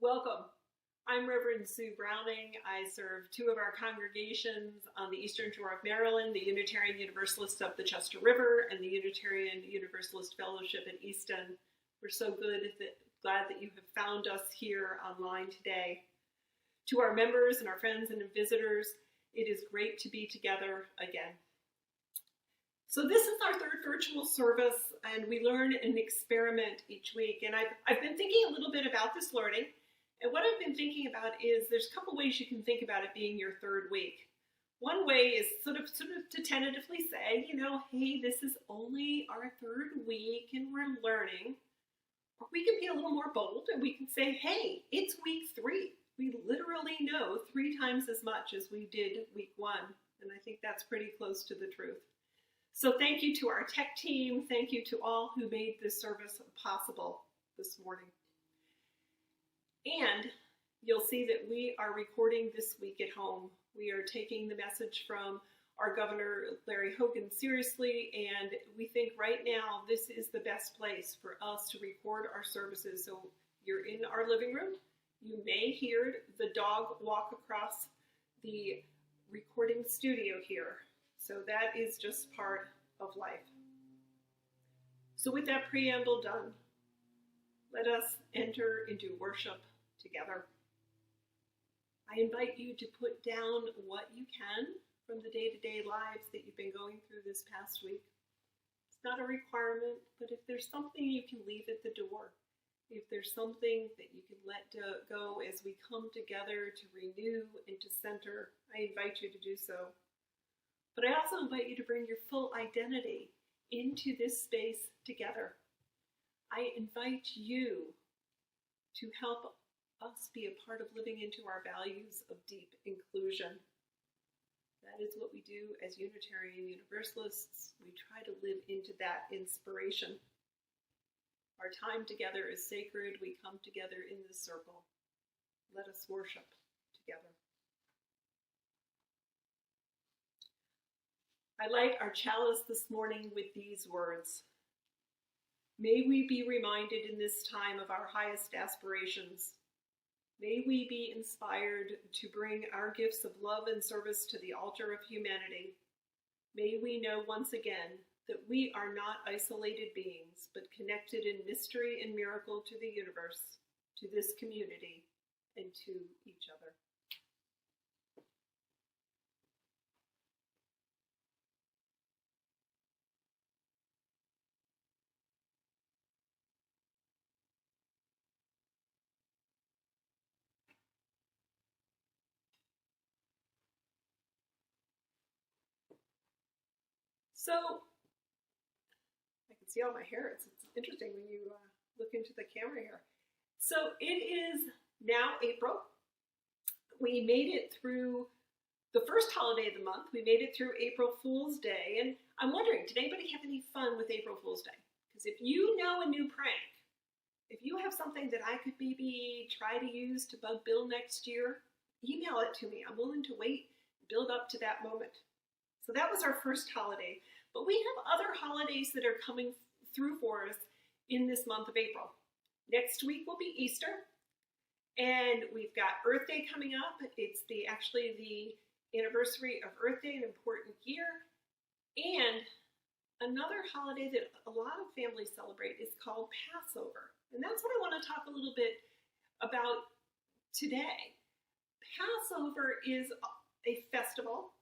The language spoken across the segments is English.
Welcome. I'm Reverend Sue Browning. I serve two of our congregations on the Eastern Shore of Maryland, the Unitarian Universalists of the Chester River and the Unitarian Universalist Fellowship in Easton. We're so glad that you have found us here online today. To our members and our friends and visitors, it is great to be together again. So this is our third virtual service, and we learn and experiment each week. And I've been thinking a little bit about this learning. And what I've been thinking about is there's a couple ways you can think about it being your third week. One way is sort of to tentatively say, hey, this is only our third week and we're learning. Or we can be a little more bold and we can say, hey, it's week 3. We literally know 3 times as much as we did week 1. And I think that's pretty close to the truth. So thank you to our tech team. Thank you to all who made this service possible this morning. And you'll see that we are recording this week at home. We are taking the message from our Governor, Larry Hogan, seriously, and we think right now this is the best place for us to record our services. So you're in our living room. You may hear the dog walk across the recording studio here. So that is just part of life. So with that preamble done, let us enter into worship together. I invite you to put down what you can from the day-to-day lives that you've been going through this past week. It's not a requirement, but if there's something you can leave at the door, if there's something that you can let go as we come together to renew and to center, I invite you to do so. But I also invite you to bring your full identity into this space together. I invite you to help us be a part of living into our values of deep inclusion. That is what we do as Unitarian Universalists. We try to live into that inspiration. Our time together is sacred. We come together in this circle. Let us worship together. I light our chalice this morning with these words. May we be reminded in this time of our highest aspirations. May we be inspired to bring our gifts of love and service to the altar of humanity. May we know once again that we are not isolated beings, but connected in mystery and miracle to the universe, to this community, and to each other. So, I can see all my hair. It's interesting when you look into the camera here. So it is now April. We made it through the first holiday of the month. We made it through April Fool's Day. And I'm wondering, did anybody have any fun with April Fool's Day? Because if you know a new prank, if you have something that I could maybe try to use to bug Bill next year, email it to me. I'm willing to wait, build up to that moment. So that was our first holiday. But we have other holidays that are coming through for us in this month of April. Next week will be Easter, and we've got Earth Day coming up. It's actually the anniversary of Earth Day, an important year. And another holiday that a lot of families celebrate is called Passover. And that's what I want to talk a little bit about today. Passover is a festival.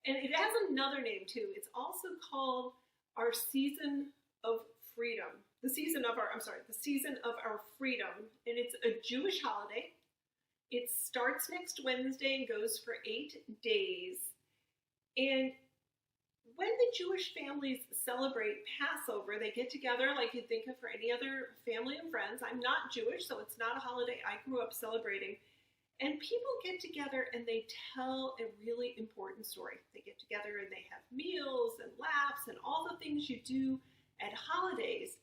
And it has another name too. It's also called our season of freedom. The season of our freedom. And it's a Jewish holiday. It starts next Wednesday and goes for 8 days. And when the Jewish families celebrate Passover, they get together like you'd think of for any other family and friends. I'm not Jewish, so it's not a holiday I grew up celebrating. And people get together and they tell a really important story. They get together and they have meals and laughs and all the things you do at holidays.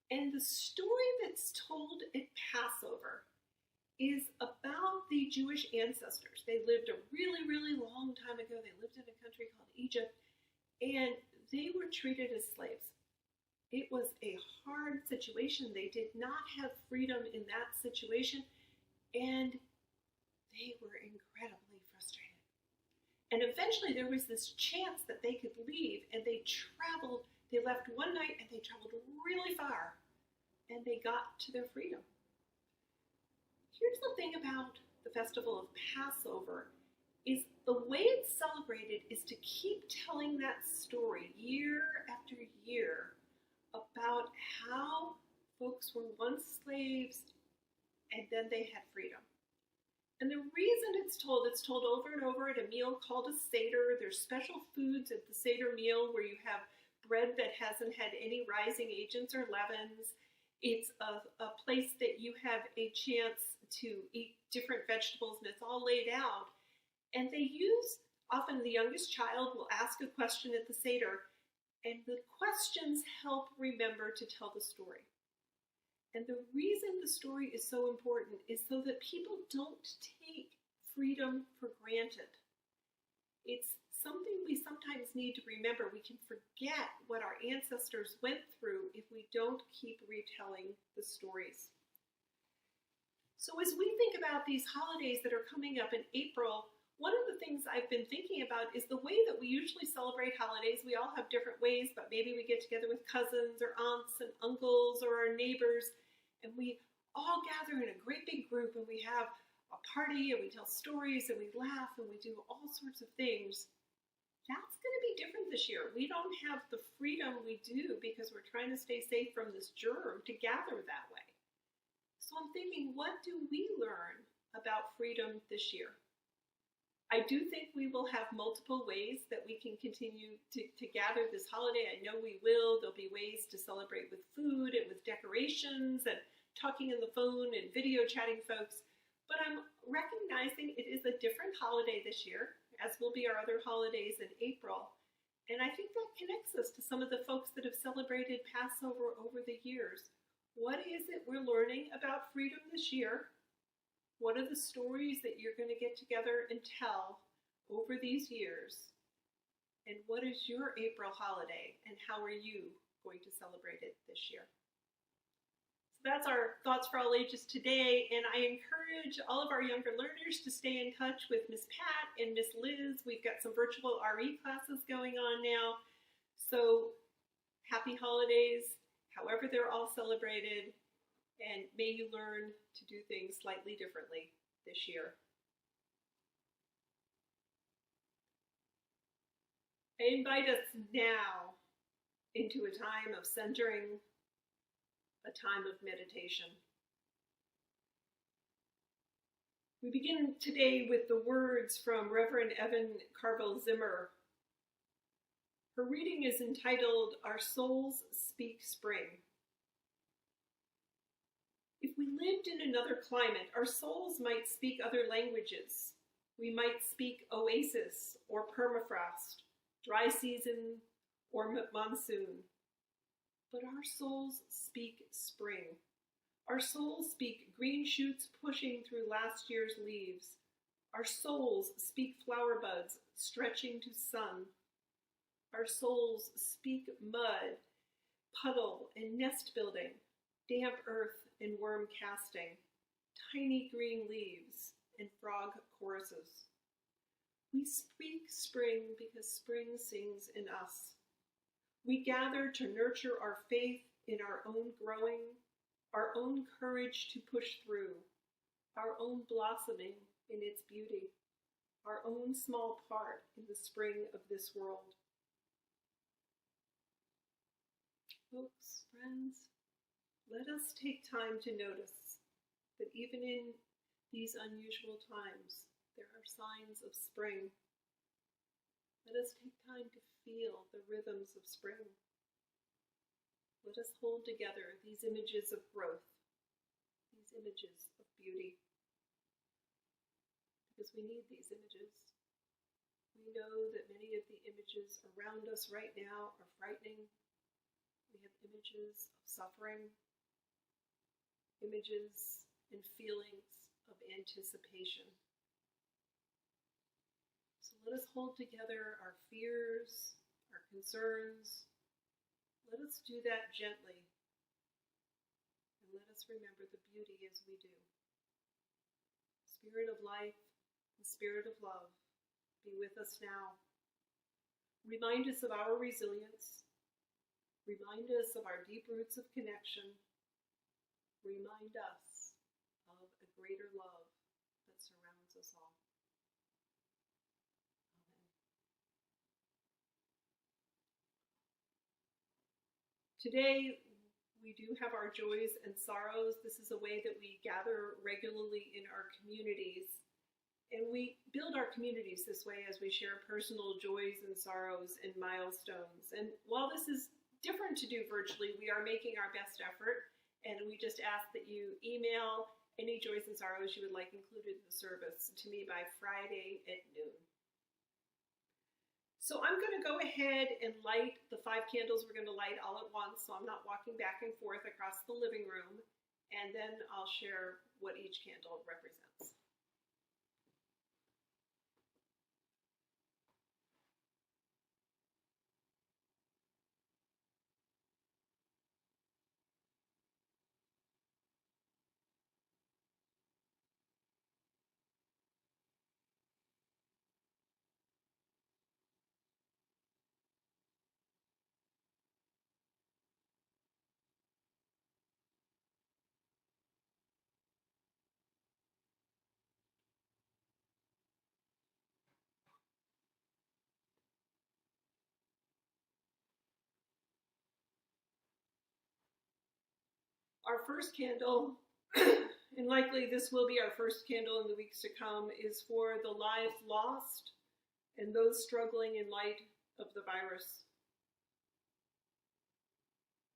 And the story that's told at Passover is about the Jewish ancestors. They lived a really, really long time ago. They lived in a country called Egypt, and they were treated as slaves. It was a hard situation. They did not have freedom in that situation. And they were incredibly frustrated. And eventually there was this chance that they could leave, and they left one night and they traveled really far, and they got to their freedom. Here's the thing about the festival of Passover is the way it's celebrated is to keep telling that story year after year about how folks were once slaves and then they had freedom. And the reason it's told over and over at a meal called a Seder. There's special foods at the Seder meal where you have bread that hasn't had any rising agents or leavens. It's a place that you have a chance to eat different vegetables, and it's all laid out. And they use, often the youngest child will ask a question at the Seder, and the questions help remember to tell the story. And the reason the story is so important is so that people don't take freedom for granted. It's something we sometimes need to remember. We can forget what our ancestors went through if we don't keep retelling the stories. So as we think about these holidays that are coming up in April, one of the things I've been thinking about is the way that we usually celebrate holidays. We all have different ways, but maybe we get together with cousins or aunts and uncles or our neighbors, and we all gather in a great big group, and we have a party, and we tell stories, and we laugh, and we do all sorts of things. That's going to be different this year. We don't have the freedom we do because we're trying to stay safe from this germ to gather that way. So I'm thinking, what do we learn about freedom this year? I do think we will have multiple ways that we can continue to gather this holiday. I know we will. There'll be ways to celebrate with food and with decorations and talking on the phone and video chatting folks. But I'm recognizing it is a different holiday this year, as will be our other holidays in April. And I think that connects us to some of the folks that have celebrated Passover over the years. What is it we're learning about freedom this year? What are the stories that you're going to get together and tell over these years? And what is your April holiday, and how are you going to celebrate it this year? So that's our Thoughts for All Ages today, and I encourage all of our younger learners to stay in touch with Miss Pat and Miss Liz. We've got some virtual RE classes going on now. So happy holidays, however they're all celebrated. And may you learn to do things slightly differently this year. I invite us now into a time of centering, a time of meditation. We begin today with the words from Reverend Evan Carville Zimmer. Her reading is entitled, Our Souls Speak Spring. If we lived in another climate, our souls might speak other languages. We might speak oasis or permafrost, dry season or monsoon. But our souls speak spring. Our souls speak green shoots pushing through last year's leaves. Our souls speak flower buds stretching to sun. Our souls speak mud, puddle, and nest building, damp earth, and worm casting, tiny green leaves, and frog choruses. We speak spring because spring sings in us. We gather to nurture our faith in our own growing, our own courage to push through, our own blossoming in its beauty, our own small part in the spring of this world. Folks, friends, let us take time to notice that even in these unusual times, there are signs of spring. Let us take time to feel the rhythms of spring. Let us hold together these images of growth, these images of beauty, because we need these images. We know that many of the images around us right now are frightening. We have images of suffering, images and feelings of anticipation. So let us hold together our fears, our concerns. Let us do that gently. And let us remember the beauty as we do. Spirit of life, the Spirit of love, be with us now. Remind us of our resilience. Remind us of our deep roots of connection. Remind us of a greater love that surrounds us all. Amen. Today, we do have our joys and sorrows. This is a way that we gather regularly in our communities. And we build our communities this way as we share personal joys and sorrows and milestones. And while this is different to do virtually, we are making our best effort. And we just ask that you email any joys and sorrows you would like included in the service to me by Friday at noon. So I'm going to go ahead and light the 5 candles we're going to light all at once, so I'm not walking back and forth across the living room, and then I'll share what each candle represents. Our first candle, and likely this will be our first candle in the weeks to come, is for the lives lost and those struggling in light of the virus.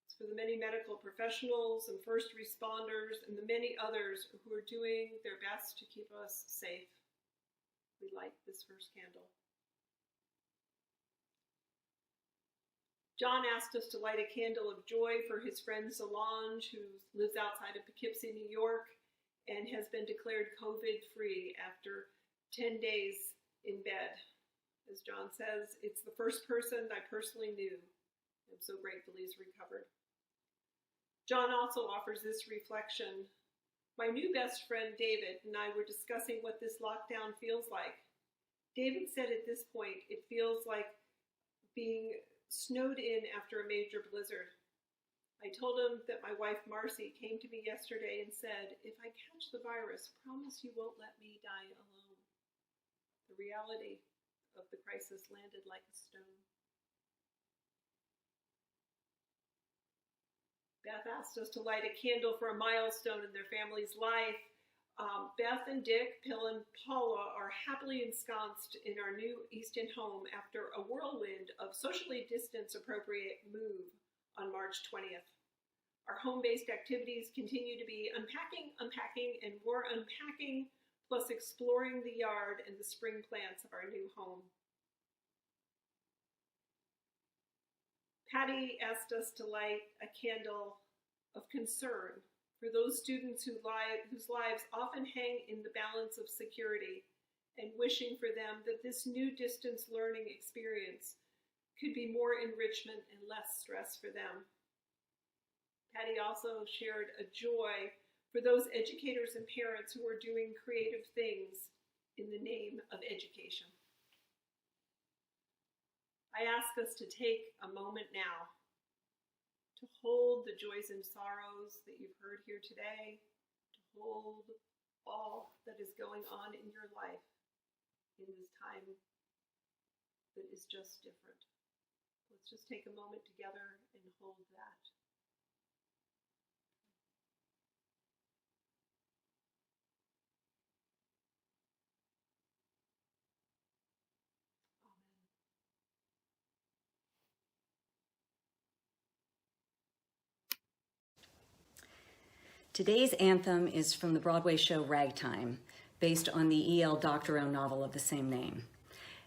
It's for the many medical professionals and first responders and the many others who are doing their best to keep us safe. We light this first candle. John asked us to light a candle of joy for his friend Solange, who lives outside of Poughkeepsie, New York, and has been declared COVID-free after 10 days in bed. As John says, it's the first person I personally knew. I'm so grateful he's recovered. John also offers this reflection. My new best friend, David, and I were discussing what this lockdown feels like. David said at this point, it feels like being snowed in after a major blizzard. I told him that my wife Marcy came to me yesterday and said, if I catch the virus, promise you won't let me die alone. The reality of the crisis landed like a stone. Beth asked us to light a candle for a milestone in their family's life. Beth and Dick, Pill and Paula are happily ensconced in our new Easton home after a whirlwind of socially distance appropriate move on March 20th. Our home-based activities continue to be unpacking, and more unpacking, plus exploring the yard and the spring plants of our new home. Patty asked us to light a candle of concern for those students whose lives often hang in the balance of security, and wishing for them that this new distance learning experience could be more enrichment and less stress for them. Patty also shared a joy for those educators and parents who are doing creative things in the name of education. I ask us to take a moment now to hold the joys and sorrows that you've heard here today, to hold all that is going on in your life in this time that is just different. Let's just take a moment together and hold that. Today's anthem is from the Broadway show Ragtime, based on the E.L. Doctorow novel of the same name.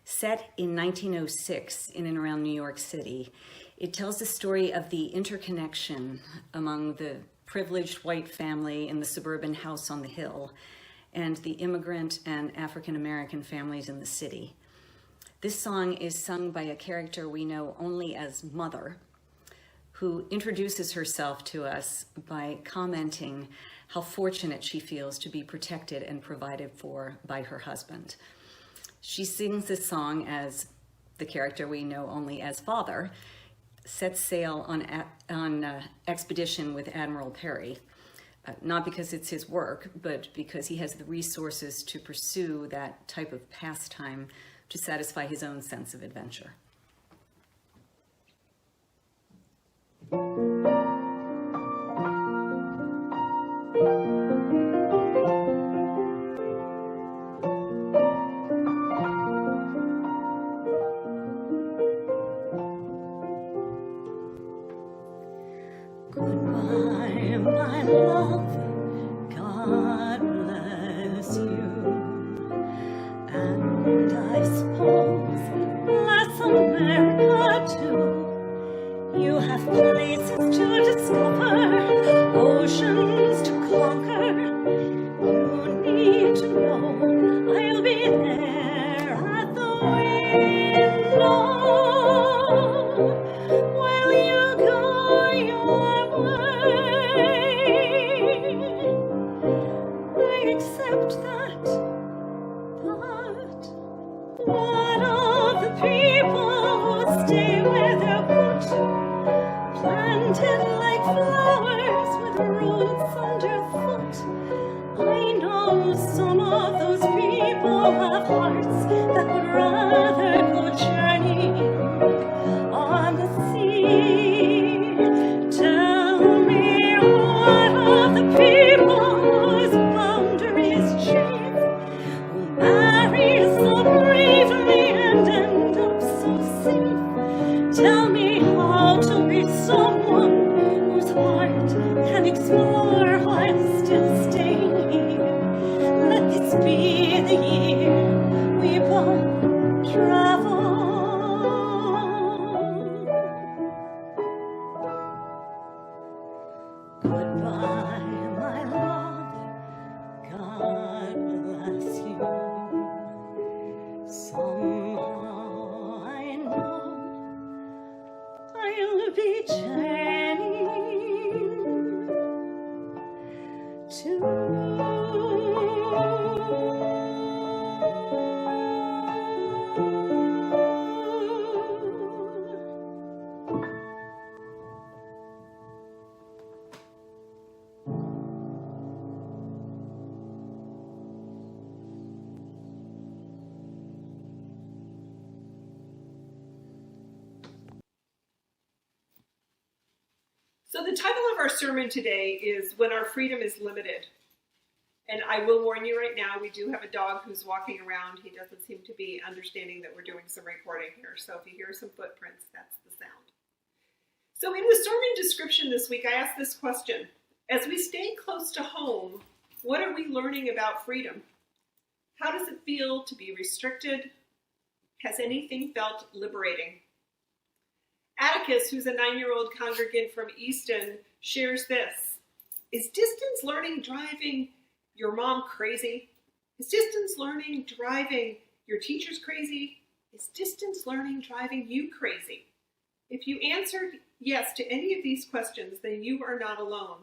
Set in 1906 in and around New York City, it tells the story of the interconnection among the privileged white family in the suburban house on the hill and the immigrant and African-American families in the city. This song is sung by a character we know only as Mother, who introduces herself to us by commenting how fortunate she feels to be protected and provided for by her husband. She sings this song as the character we know only as Father sets sail on expedition with Admiral Perry. Not because it's his work, but because he has the resources to pursue that type of pastime to satisfy his own sense of adventure. Goodbye, my love, God bless you, and I suppose bless America too. You have places to discover, oceans to conquer. You need to know I'll be there at the window while you go your way. I accept that, but what of the people who stay where they're put, planted like flowers with roots underfoot? I know some of those people have hearts that would rather go journeying on the sea. Tell me what of the people whose boundaries chafe, who marry so bravely and end up so safe? Tell me how to be someone whose heart can explore while still staying here. Let this be the year we both travel. Goodbye, my love, God bless you. Somehow I know I'll be journeying So the title of our sermon today is When Our Freedom is Limited. And I will warn you right now, we do have a dog who's walking around. He doesn't seem to be understanding that we're doing some recording here. So if you hear some footprints, that's the sound. So in the sermon description this week, I asked this question. As we stay close to home, what are we learning about freedom? How does it feel to be restricted? Has anything felt liberating? Atticus, who's a 9-year-old congregant from Easton, shares this. Is distance learning driving your mom crazy? Is distance learning driving your teachers crazy? Is distance learning driving you crazy? If you answered yes to any of these questions, then you are not alone.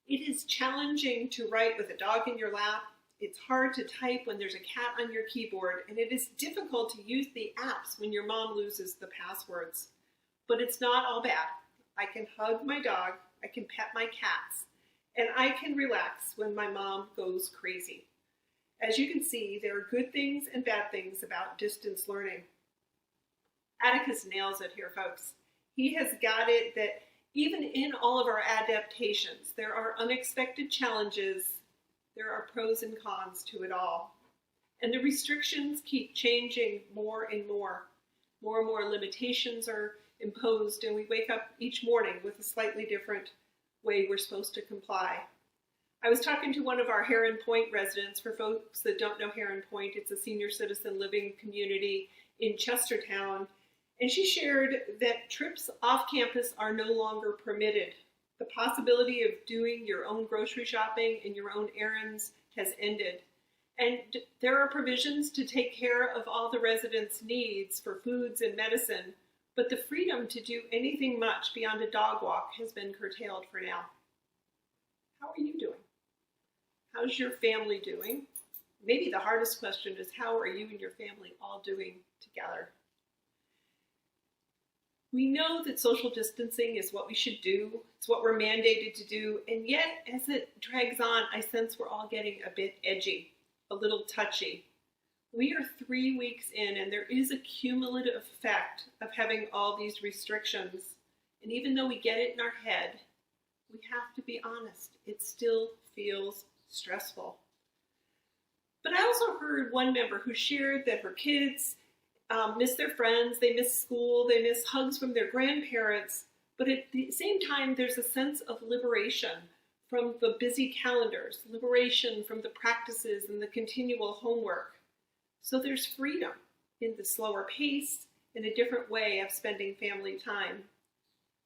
It is challenging to write with a dog in your lap. It's hard to type when there's a cat on your keyboard, and it is difficult to use the apps when your mom loses the passwords. But it's not all bad. I can hug my dog, I can pet my cats, and I can relax when my mom goes crazy. As you can see, there are good things and bad things about distance learning. Atticus nails it here, folks. He has got it that even in all of our adaptations, there are unexpected challenges, there are pros and cons to it all. And the restrictions keep changing more and more. More and more limitations are imposed, and we wake up each morning with a slightly different way we're supposed to comply. I was talking to one of our Heron Point residents. For folks that don't know Heron Point, it's a senior citizen living community in Chestertown, and she shared that trips off campus are no longer permitted. The possibility of doing your own grocery shopping and your own errands has ended. And there are provisions to take care of all the residents' needs for foods and medicine, but the freedom to do anything much beyond a dog walk has been curtailed for now. How are you doing? How's your family doing? Maybe the hardest question is, how are you and your family all doing together? We know that social distancing is what we should do. It's what we're mandated to do. And yet, as it drags on, I sense we're all getting a bit edgy, a little touchy. We are 3 weeks in, and there is a cumulative effect of having all these restrictions. And even though we get it in our head, we have to be honest. It still feels stressful. But I also heard one member who shared that her kids miss their friends, they miss school, they miss hugs from their grandparents, but at the same time, there's a sense of liberation from the busy calendars, liberation from the practices and the continual homework. So there's freedom in the slower pace, in a different way of spending family time.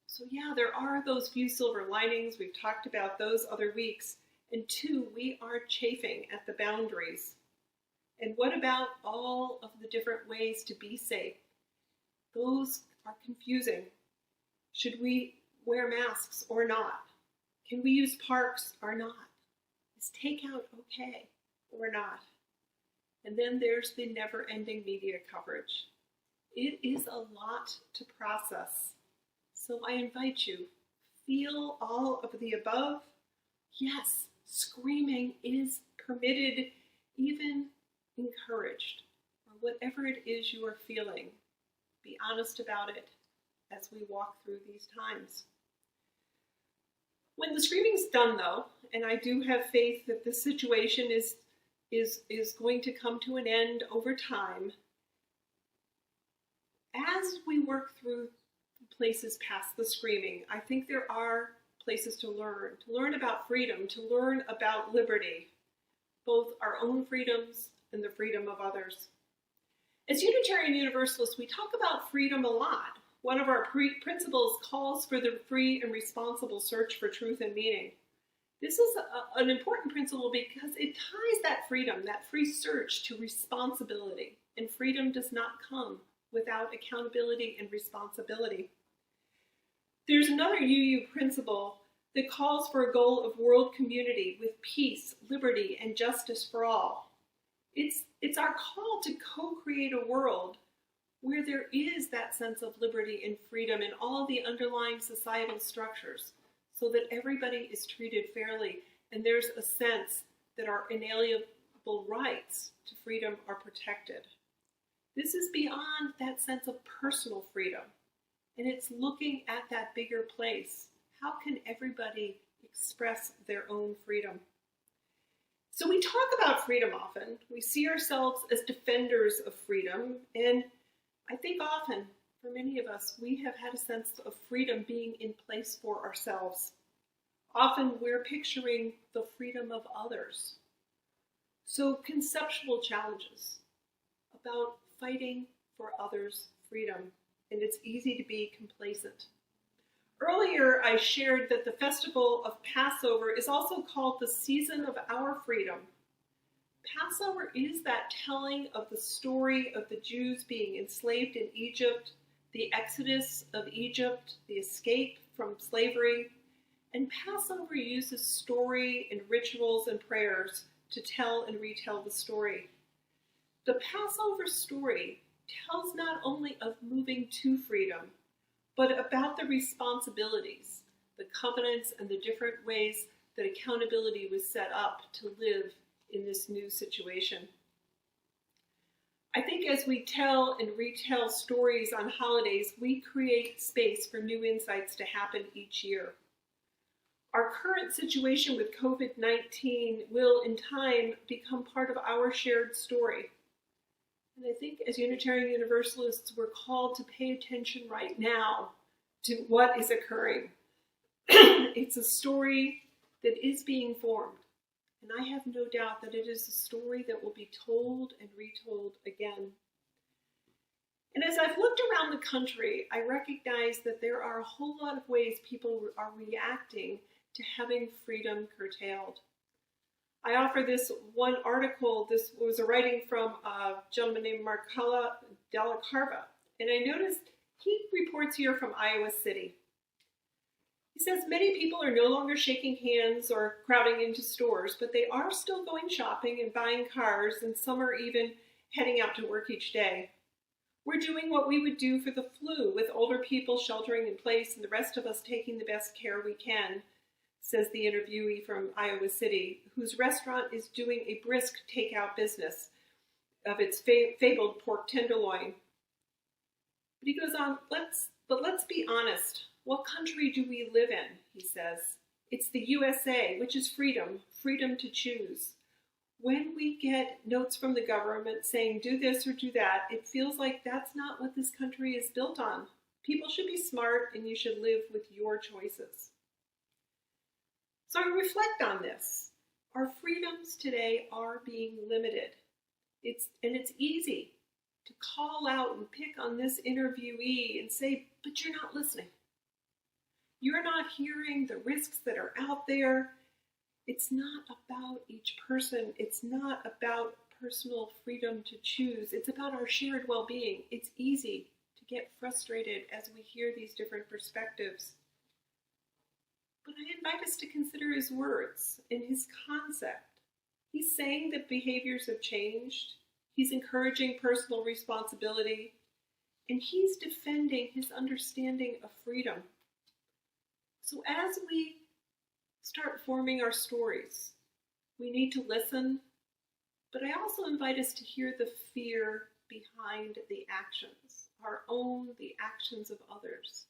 So yeah, there are those few silver linings. We've talked about those other weeks. And 2, we are chafing at the boundaries. And what about all of the different ways to be safe? Those are confusing. Should we wear masks or not? Can we use parks or not? Is takeout okay or not? And then there's the never-ending media coverage. It is a lot to process. So I invite you, feel all of the above. Yes, screaming is permitted, even encouraged, or whatever it is you are feeling. Be honest about it as we walk through these times. When the screaming's done, though, and I do have faith that this situation is going to come to an end over time, as we work through places past the screaming, I think there are places to learn about freedom, to learn about liberty, both our own freedoms and the freedom of others. As Unitarian Universalists, we talk about freedom a lot. One of our principles calls for the free and responsible search for truth and meaning. This is an important principle because it ties that freedom, that free search, to responsibility. And freedom does not come without accountability and responsibility. There's another UU principle that calls for a goal of world community with peace, liberty, and justice for all. It's our call to co-create a world where there is that sense of liberty and freedom in all the underlying societal structures, so that everybody is treated fairly, and there's a sense that our inalienable rights to freedom are protected. This is beyond that sense of personal freedom, and it's looking at that bigger place. How can everybody express their own freedom? So we talk about freedom often. We see ourselves as defenders of freedom, and I think often, for many of us, we have had a sense of freedom being in place for ourselves. Often we're picturing the freedom of others. So conceptual challenges about fighting for others' freedom, and it's easy to be complacent. Earlier, I shared that the festival of Passover is also called the season of our freedom. Passover is that telling of the story of the Jews being enslaved in Egypt, the exodus of Egypt, the escape from slavery, and Passover uses story and rituals and prayers to tell and retell the story. The Passover story tells not only of moving to freedom, but about the responsibilities, the covenants, and the different ways that accountability was set up to live in this new situation. I think as we tell and retell stories on holidays, we create space for new insights to happen each year. Our current situation with COVID-19 will, in time, become part of our shared story. And I think as Unitarian Universalists, we're called to pay attention right now to what is occurring. It's a story that is being formed. And I have no doubt that it is a story that will be told and retold again. And as I've looked around the country, I recognize that there are a whole lot of ways people are reacting to having freedom curtailed. I offer this one article. This was a writing from a gentleman named Marcella Della Carva. And I noticed he reports here from Iowa City. He says many people are no longer shaking hands or crowding into stores, but they are still going shopping and buying cars, and some are even heading out to work each day. We're doing what we would do for the flu, with older people sheltering in place and the rest of us taking the best care we can, says the interviewee from Iowa City, whose restaurant is doing a brisk takeout business of its fabled pork tenderloin. But he goes on, let's be honest. What country do we live in? He says. It's the USA, which is freedom, freedom to choose. When we get notes from the government saying do this or do that, it feels like that's not what this country is built on. People should be smart and you should live with your choices. So I reflect on this. Our freedoms today are being limited. It's easy to call out and pick on this interviewee and say, but you're not listening. You're not hearing the risks that are out there. It's not about each person. It's not about personal freedom to choose. It's about our shared well-being. It's easy to get frustrated as we hear these different perspectives. But I invite us to consider his words and his concept. He's saying that behaviors have changed. He's encouraging personal responsibility. And he's defending his understanding of freedom. So as we start forming our stories, we need to listen, but I also invite us to hear the fear behind the actions, our own, the actions of others.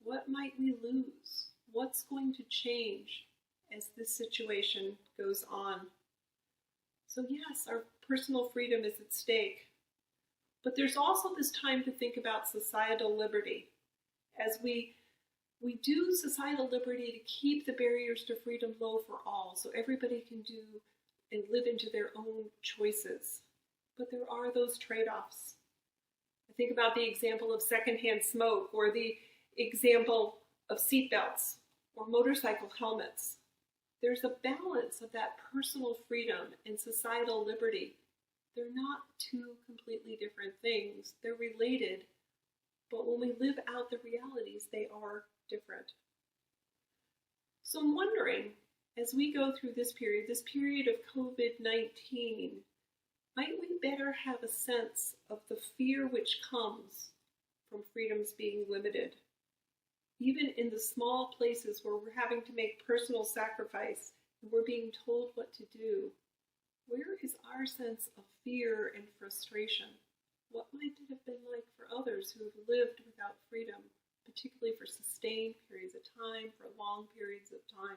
What might we lose? What's going to change as this situation goes on? So yes, our personal freedom is at stake, but there's also this time to think about societal liberty as we do societal liberty to keep the barriers to freedom low for all, so everybody can do and live into their own choices. But there are those trade-offs. I think about the example of secondhand smoke, or the example of seatbelts or motorcycle helmets. There's a balance of that personal freedom and societal liberty. They're not two completely different things. They're related, but when we live out the realities, they are different. So I'm wondering, as we go through this period of COVID-19, might we better have a sense of the fear which comes from freedoms being limited? Even in the small places where we're having to make personal sacrifice and we're being told what to do, where is our sense of fear and frustration? What might it have been like for others who have lived without freedom, particularly for sustained periods of time, for long periods of time?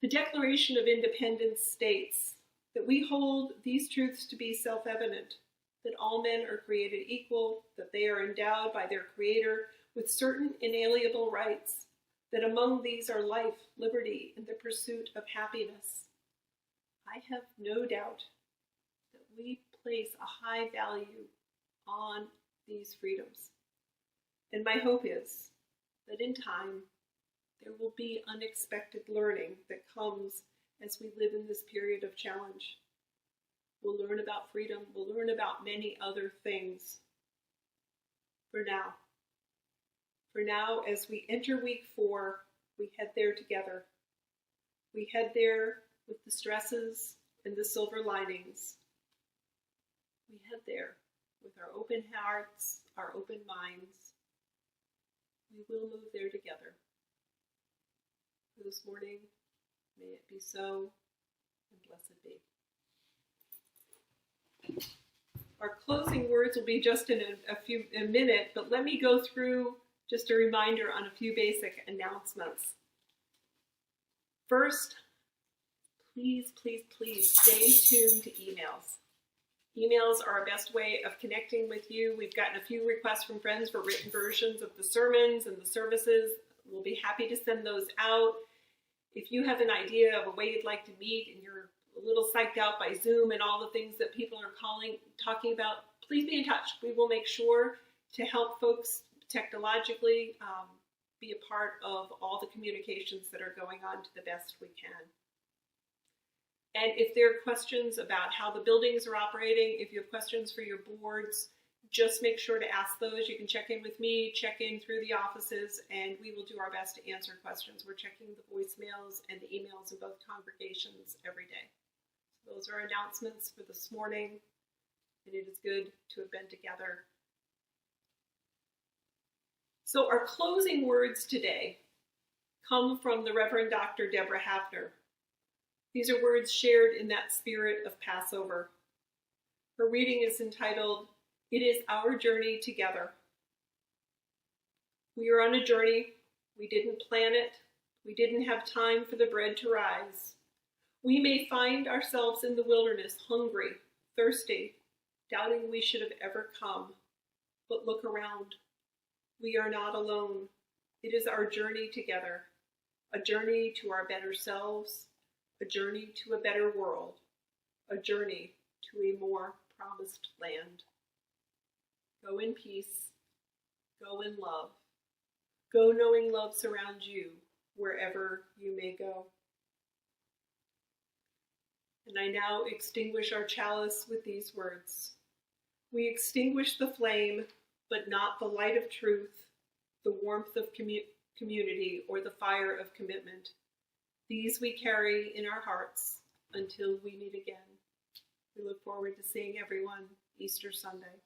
The Declaration of Independence states that we hold these truths to be self-evident, that all men are created equal, that they are endowed by their Creator with certain inalienable rights, that among these are life, liberty, and the pursuit of happiness. I have no doubt that we place a high value on these freedoms. And my hope is that in time, there will be unexpected learning that comes as we live in this period of challenge. We'll learn about freedom. We'll learn about many other things. For now, as we enter week 4, we head there together. We head there with the stresses and the silver linings. We head there with our open hearts, our open minds. We will move there together. This morning, may it be so, and blessed be. Our closing words will be just in a minute, but let me go through just a reminder on a few basic announcements. First, please stay tuned to emails. Emails are our best way of connecting with you. We've gotten a few requests from friends for written versions of the sermons and the services. We'll be happy to send those out. If you have an idea of a way you'd like to meet and you're a little psyched out by Zoom and all the things that people are talking about, please be in touch. We will make sure to help folks technologically be a part of all the communications that are going on to the best we can. And if there are questions about how the buildings are operating, if you have questions for your boards, just make sure to ask those. You can check in with me, check in through the offices, and we will do our best to answer questions. We're checking the voicemails and the emails in both congregations every day. So those are announcements for this morning, and it is good to have been together. So our closing words today come from the Reverend Dr. Deborah Hafner. These are words shared in that spirit of Passover. Her reading is entitled, "It is Our Journey Together." We are on a journey. We didn't plan it. We didn't have time for the bread to rise. We may find ourselves in the wilderness, hungry, thirsty, doubting we should have ever come. But look around. We are not alone. It is our journey together, a journey to our better selves, a journey to a better world, a journey to a more promised land. Go in peace. Go in love. Go knowing love surrounds you wherever you may go. And I now extinguish our chalice with these words. We extinguish the flame, but not the light of truth, the warmth of community, or the fire of commitment. These we carry in our hearts until we meet again. We look forward to seeing everyone Easter Sunday.